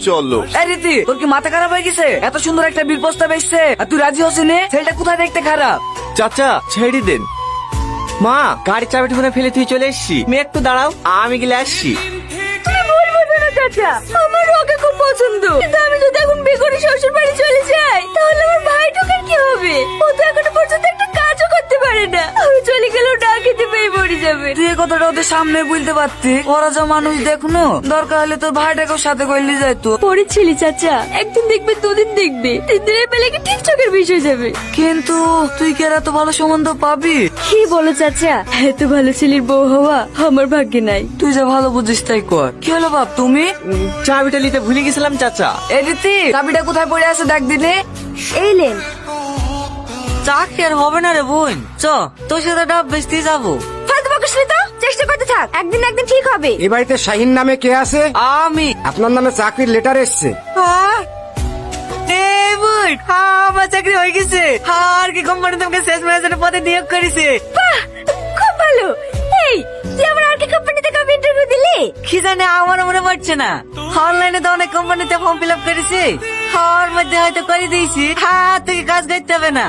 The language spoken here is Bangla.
চলো। এই রীতি, তোর কি মাথা খারাপ হয়ে গেছে? এত সুন্দর একটা বিল প্রস্তাব এসছে আর তুই রাজি হচ্ছিস না? ছেলেটা কোথায় দেখতে খারাপ? চাচা ছেড়ে দেন। মা গাড়ির চাবিটা মনে ফেলে তুই চলে এসছি। মেয়ে একটু দাঁড়াও, আমি গেলে আসছি। চাচা আমার ওকে খুব পছন্দ, কিন্তু আমি যদি এখন বিয়ে করে শ্বশুর বাড়ি চলে যাই তাহলে আমার ভাইটাকে কি হবে? ও তো এখনো পর্যন্ত একটা কাজও করতে পারে না। আমি চলে গেলেও না খেতে পেয়ে মরে যাবে। তুই এই কথাটা ওদের সামনে বলতে পারতি। ওরা যা মানুষ দেখনো, দরকার হলে তোর ভাইটাকেও সাথে করলি যাইতো। পড়েছিলি চাচা, একদিন দেখবে দুদিন দেখবে, 3 দিনের পেলে কি ঠিক চোখের বিষয় যাবে। কিন্তু তুই কি আর এত ভালো সম্বন্ধ পাবি? কি বলো চাচা, এত ভালো ছেলের বউ হওয়া আমার ভাগ্যে নাই। তুই যা ভালো বুঝিস তাই কর। কি হলো বাপ, তুমি? চাবিটা নিতে ভুলে গেছিলাম চাচা। এই রীতি, চাবিটা কোথায় পড়ে আছে দেখ দিনে। এই লেন। চাকরি আর হবে না রে বোন, চ তোর সাথে ডাব বেচতে যাবো। ফালতু বকিস না তো, চেষ্টা করতে থাক, একদিন না একদিন ঠিক হবে। এ বাড়িতে শাহিন নামে কে আছে? আমি। আপনার নামে চাকরির লেটার এসছে। আমার চাকরি হয়ে গেছে। আর কি কোম্পানি তোমাকে শেষ ম্যানেজারের পদে নিয়োগ করেছে। বাহ, খুব ভালো। এই তুই আমার আর কি কোম্পানিতে কবে ইন্টারভিউ দিলি? কি জানে, আমার মনে পড়ছে না। অনলাইনে তো অনেক কোম্পানিতে ফর্ম ফিল আপ করেছি, ওর মধ্যে হয়তো করে দিয়েছি। হ্যাঁ, তুই কাজ করতে হবে না।